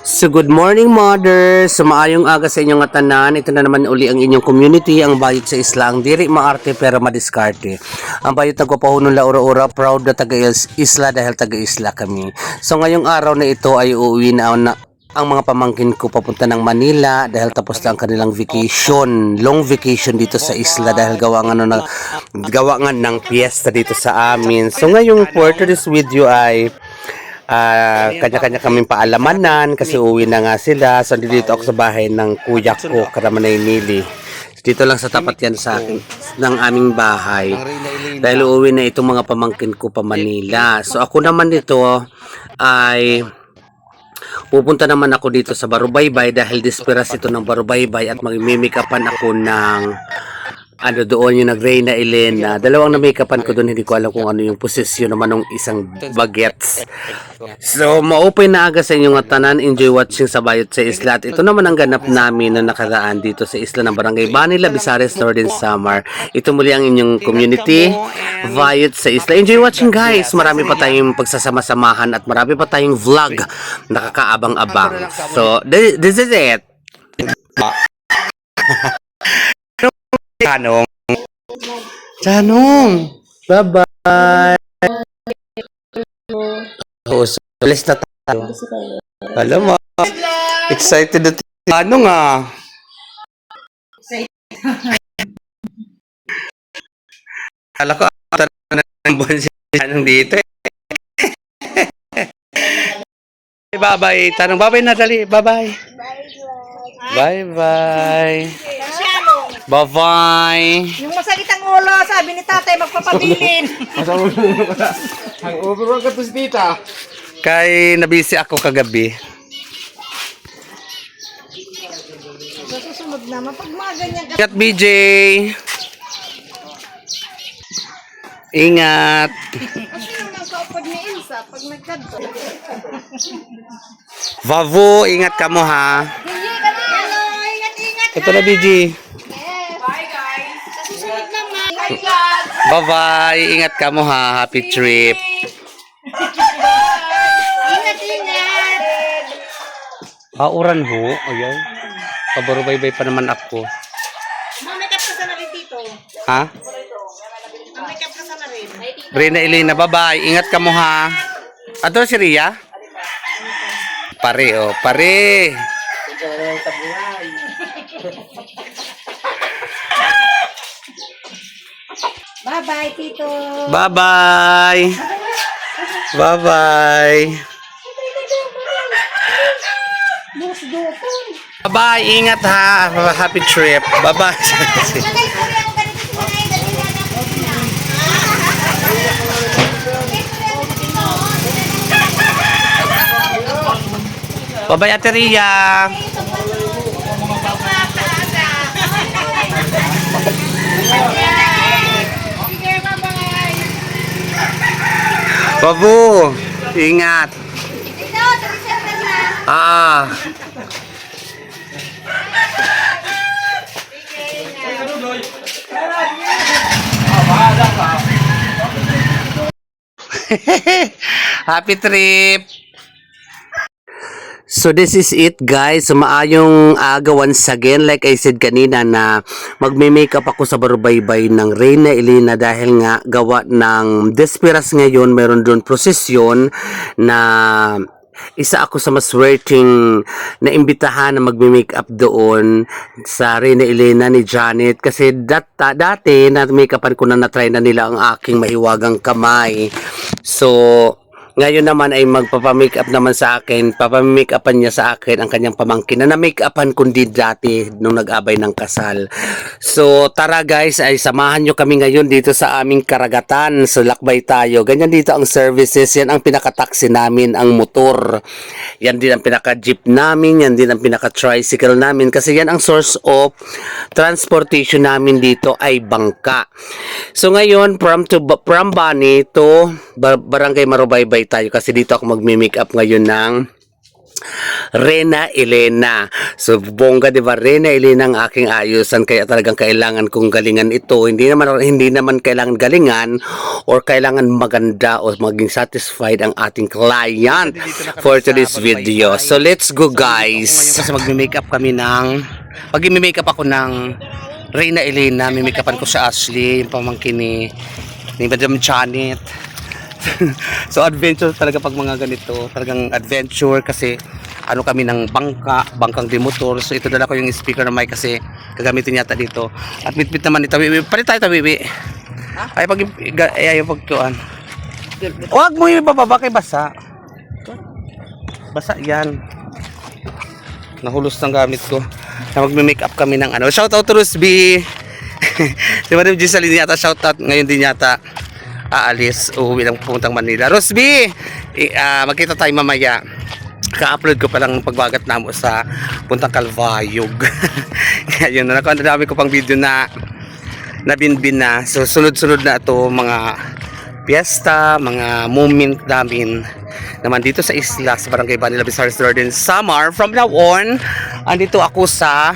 So good morning mother, so maayong aga sa inyong tanan. Ito na naman uli ang inyong community, ang bayot sa isla, ang diri maarte pero madiskarte. Ang bayot nagpapahunon la ora-ora, proud na taga isla dahil taga isla kami. So ngayong araw na ito ay uuwi na ang mga pamangkin ko papunta ng Manila dahil tapos na ang kanilang vacation, long vacation dito sa isla dahil gawa nga ng piyesta dito sa amin. So ngayong for today's video ay kanya-kanya kaming paalamanan kasi uwi na nga sila. So dito ako sa bahay ng kuya ko, Karamanay Nili. Dito lang sa tapat yan sa akin ng aming bahay. Dahil uwi na itong mga pamangkin ko pa Manila. So ako naman dito ay pupunta naman ako dito sa Barubaybay dahil disperas ito ng Barubaybay at magmimikapan ako ng doon yung nag-Reyna Elena. Dalawang na-makeupan ko doon, hindi ko alam kung ano yung posisyon naman ng isang bagets. So, ma-open na aga sa inyong tanan. Enjoy watching sa Bayot sa Isla. At ito naman ang ganap namin na nakaraan dito sa isla ng Barangay Banila, Bisares, Northern Samar. Ito muli ang inyong community, Bayot sa Isla. Enjoy watching guys. Marami pa tayong pagsasama-samahan at marami pa tayong vlog nakakaabang-abang. So, this is it. Chanong. Bye-bye. Oh, so, alis na tayo. Alam mo, excited na Chanong ah. Kala ko, ng buwan si Chanong dito eh. Bye-bye. Tanong, bye-bye na dali. Bye-bye. Bye-bye. Bye-bye. Yung masakit ang ulo, sabi ni tatay magpapabilin. Ang overall ka to si tita. Kay nabisi ako kagabi. Sa susunod naman, pag mga ganyan ka. Ingat BJ. Ingat. Kasi yung ang kaupad ni Elsa, pag nagkadto. Vavu, ingat ka mo ha. Hindi ka na. Hello, ingat-ingat. Ito na BJ. Bye guys. Sa susunod naman. Bye vlog. Bye-bye. Ingat ka mo ha. Happy trip. Ingat-ingat. Uran ho. Ayan. Pabarubaybay pa naman ako. Mamikap ka sa narin dito. Ha? Mamikap ka sa narin. Reyna Elena, bye-bye. Ingat ka mo ha. Ato si Ria? Pare, oh. Pare. Bye-bye, Tito. Bye-bye. Bye-bye. Bye-bye. Ingat ha. Have a happy trip. Bye-bye. Bye-bye, Ate Ria. Babu, ingat. Ah. Happy trip. So this is it guys. So maayong aga once again. Like I said kanina na magme-makeup ako sa Barubaybay ng Reyna Elena dahil nga gawa ng Desperas ngayon. Meron doon prosesyon na isa ako sa maswerteng na imbitahan na magme-makeup doon sa Reyna Elena ni Janet kasi dati na makeupan ko na try na nila ang aking mahiwagang kamay. So ngayon naman ay magpapa-makeup naman sa akin, papamake-upan niya sa akin ang kanyang pamangkin na na-make-upan kundi dati nung nag-abay ng kasal. So tara guys, ay samahan nyo kami ngayon dito sa aming karagatan. So lakbay tayo. Ganyan dito ang services, yan ang pinaka-taxi namin, ang motor. Yan din ang pinaka-jeep namin, yan din ang pinaka-tricycle namin kasi yan ang source of transportation namin dito ay bangka. So ngayon from Bani to Barangay Marubaybay tayo kasi dito ako magme-make up ngayon ng Rena Elena. So bongga 'di ba? Rena Elena ang aking ayusan, kaya talagang kailangan kong galingan ito. Hindi naman kailangan galingan or kailangan maganda o maging satisfied ang ating client for today's video. So let's go guys. Kasi magme-makeup kami mag-makeup ako ng Rena Elena. May-makeupan ko sa Ashley, yung pamangkin ni Madam Janet. So adventure talaga pag mga ganito, talagang adventure kasi ano kami ng bangkang di motor. So ito dala ko yung speaker na mic kasi gagamitin yata dito. At bitbit naman ito. Palit tayo tawiwi. Ay pagkuan. Huwag mo ibababa kay basa. Basa yan. Nahulos ng gamit ko. Na magme-makeup kami ng ano. Shout out to Rusby. Si Madam Gisaline yata shout out ngayon din yata. Aalis, uuwi ng puntang Manila. Rosby, magkita tayo mamaya. Ka-upload ko pa lang pagbagat namo sa puntang Calvayog. Kaya yun, dami ko pang video na binbin na. So sunod-sunod na ito mga piyesta, mga moment namin naman dito sa isla, sa Barangay Vanilla Bizarre Northern Samar. From now on, andito ako sa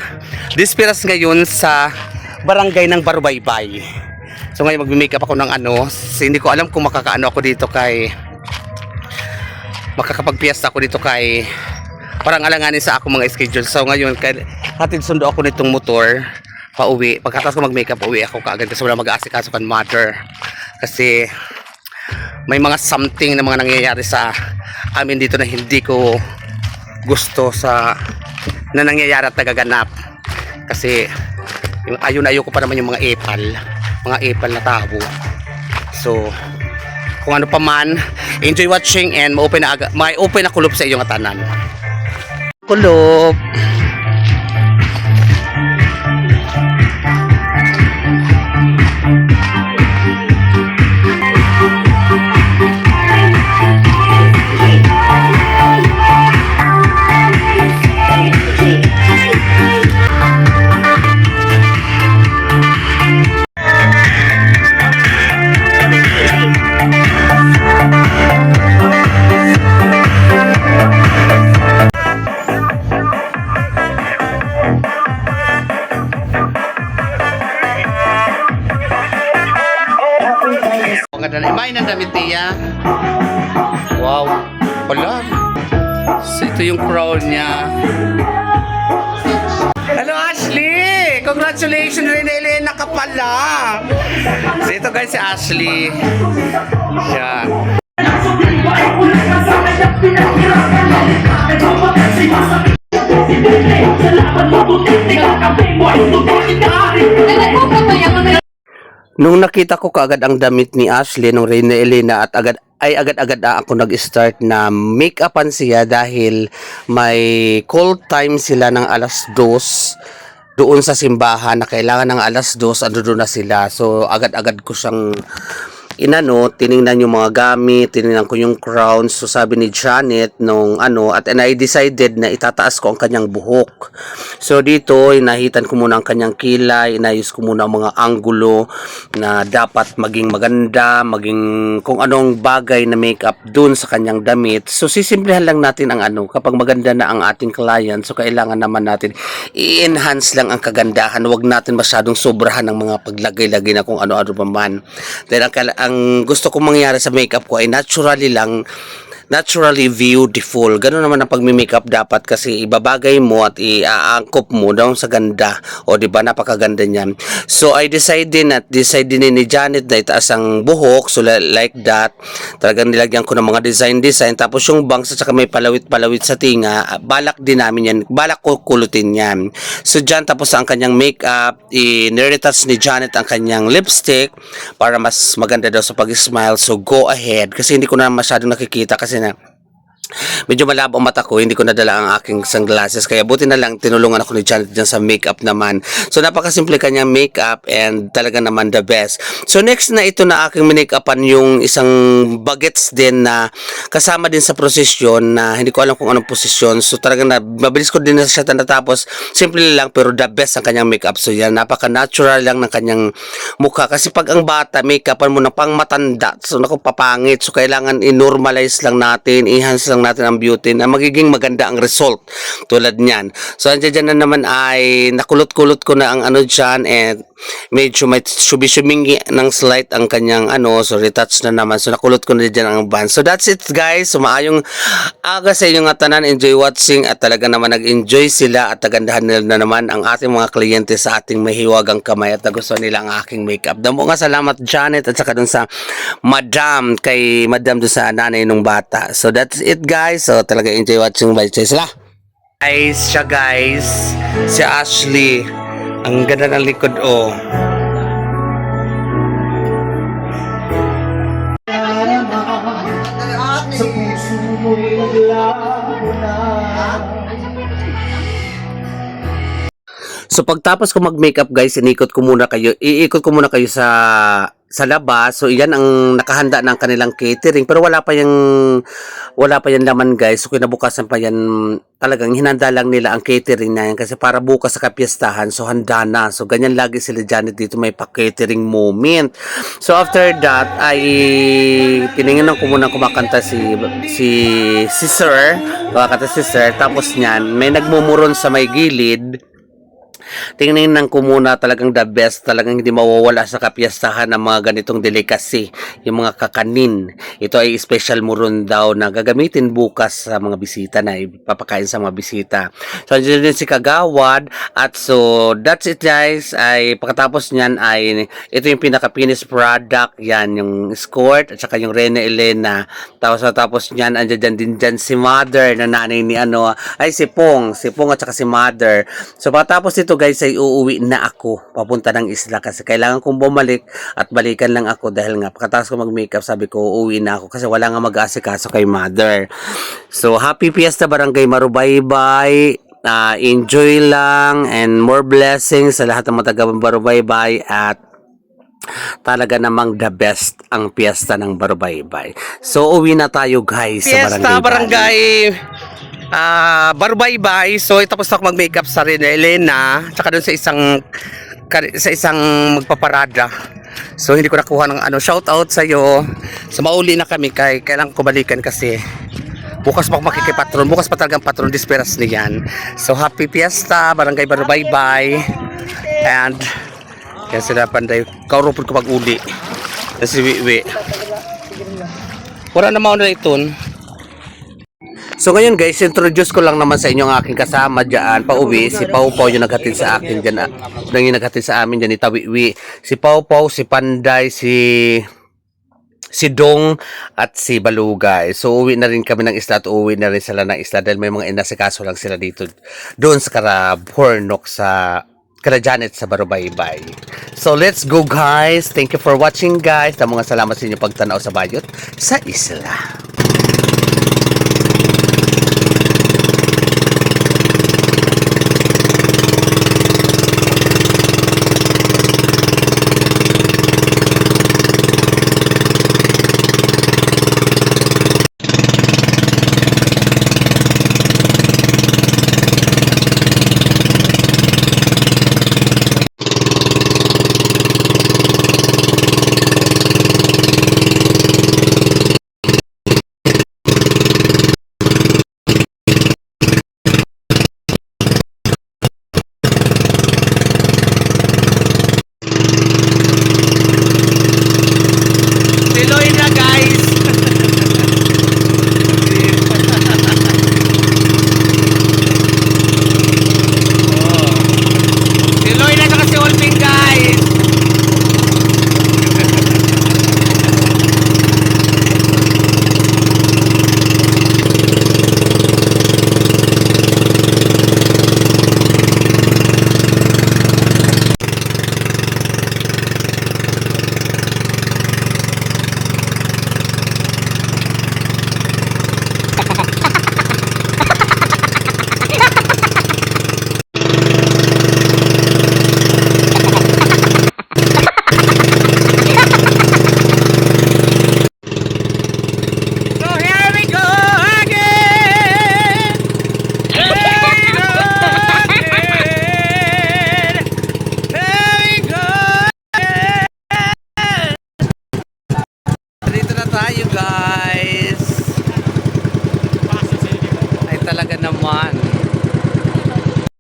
Dispiras ngayon sa Barangay ng Barubaybay. So ngayon magme-makeup ako ng ano, hindi ko alam kung makakaano ako dito makakapagpiesta ako dito kay parang alanganin sa ako mga schedule. So ngayon hatid sundo ako nitong motor pauwi. Pagkatapos ko mag-makeup uwi ako kaagad kasi wala mag-aasikaso kan mother. Kasi may mga something na mga nangyayari sa amin dito na hindi ko gusto na nangyayari at nagaganap. Kasi ayun-ayo ko pa naman yung mga epal na tabo. So kung ano pa man, enjoy watching and may open na kulop sa iyong atanan. Kulop. May nandamit niya. Wow. Wala. So, ito yung crown niya. Hello Ashley! Congratulations rin Elena ka pala. So ito guys si Ashley. Yan. Nung nakita ko kaagad ang damit ni Ashley nung Rena Elena at agad-agad na ako nag-start na make-upan siya dahil may call time sila ng 2:00 doon sa simbahan na kailangan ng 2:00 ando doon na sila. So agad-agad ko siyang tiningnan yung mga gamit, tiningnan ko yung crown. So sabi ni Janet and I decided na itataas ko ang kanyang buhok. So dito, inahitan ko muna ang kanyang kilay, inayos ko muna ang mga anggulo na dapat maging maganda, maging kung anong bagay na makeup dun sa kanyang damit. So sisimplihan lang natin ang kapag maganda na ang ating client, so kailangan naman natin i-enhance lang ang kagandahan. Huwag natin masyadong sobrahan ng mga paglagay-lagay na kung ano-ano pa man. Dahil ang gusto kong mangyari sa makeup ko ay naturally beautiful. Ganun naman ang pagmi-makeup dapat kasi ibabagay mo at iaangkop mo doon sa ganda. O di ba napakaganda niyan. So I decided ni Janet na itaas ang buhok. So like that. Talagang nilagyan ko ng mga design. Tapos yung bangs at saka may palawit sa tinga. Balak din namin yan. Balak ko kulutin yan. So dyan tapos ang kanyang makeup. I-retouch ni Janet ang kanyang lipstick para mas maganda daw sa pag-smile. So go ahead. Kasi hindi ko na masyadong nakikita kasi medyo malabo ang mata ko, hindi ko nadala ang aking sunglasses, kaya buti na lang tinulungan ako ni Janet dyan sa makeup naman. So napakasimple kanyang makeup and talaga naman the best. So next na ito na aking make-upan yung isang bagets din na kasama din sa prosesyon na hindi ko alam kung anong posisyon. So talagang mabilis ko din na siya natapos. Simple lang pero the best ang kanyang makeup. So yan, napaka-natural lang ng kanyang mukha. Kasi pag ang bata, make-upan mo na pang matanda, so naku papangit. So kailangan i-normalize lang natin, i-enhance lang lang natin ang beauty na magiging maganda ang result tulad niyan. So andyan na naman ay nakulot-kulot ko na ang ano dyan, and medyo may subi-sumingi ng slight ang kanyang ano, so retouch na naman. So nakulot ko na dyan ang band. So that's it guys. So maayong aga sa inyong tanan, enjoy watching, at talaga naman nag-enjoy sila at nagandahan nila na naman ang ating mga kliyente sa ating mahiwagang kamay at nagustuhan nila ang aking makeup. Damo nga salamat Janet at saka dun sa Madam, kay Madam dun sa nanay nung bata. So that's it guys. So talaga enjoy watching. Bye sila. Guys, siya guys, si Ashley. Ang ganda ng likod, oh. So pagtapos ko mag-makeup guys, iikot ko muna kayo sa labas. So iyan ang nakahanda ng kanilang catering, pero wala pa yan laman guys. So kinabukasan pa yan, talagang hinanda lang nila ang catering na yan kasi para bukas sa kapiestahan. So handa na. So ganyan lagi sila Janet dito, may pa-catering moment. So after that ay tiningnan ko muna kumakanta si Sir. Kumakanta si Sir. Tapos niyan may nagmumuron sa may gilid. Tingnan ko muna, talagang the best, talagang hindi mawawala sa kapiyastahan ng mga ganitong delicacy, yung mga kakanin. Ito ay special muron daw na gagamitin bukas sa mga bisita, na ipapakain sa mga bisita. So andyan din si Kagawad, at so that's it guys. Ay pagkatapos niyan ay ito yung pinaka-finished product, yan yung skirt at saka yung Rene Elena. Tapos niyan andyan din dyan si Mother na nanay ni si Pong at saka si Mother. So pagkatapos ito guys ay uuwi na ako papunta ng isla kasi kailangan kong bumalik at balikan lang ako dahil nga pagkatapos ko mag-makeup sabi ko uuwi na ako kasi wala nga mag-aasikaso kay Mother. So happy Fiesta Barangay Marubaybay. Enjoy lang and more blessings sa lahat ng mga taga Marubaybay, at talaga namang the best ang piyesta ng Marubaybay. So uwi na tayo guys sa Barangay Marubaybay. So tapos ako mag-makeup sa Rene Elena tsaka doon sa isang magpaparada. So hindi ko nakuha ng shout out sa iyo. So mauli na kami kailangan ko balikan kasi bukas pa makikipatron. Bukas pa talagang patron disperas niyan. So happy Fiesta Barangay Marubaybay. And kaya sila panday kauropod ko pag-uli. Si Wiwi. Wala na mauna iton. So ngayon guys, introduce ko lang naman sa inyo ang aking kasama dyan, pauwi, si Pau Pau yung naghatid sa akin dyan, yung naghatid sa amin dyan, ni Tawiwi, si Pau Pau, si Panday, si Dong, at si Balugay. So uwi na rin kami ng isla at uwi na rin sila ng isla dahil may mga inasikaso lang sila dito, doon sa Karabornok, sa Janet sa Marubaybay. So let's go guys, thank you for watching guys, mga salamat sa inyo pagtanaw sa bayot sa isla.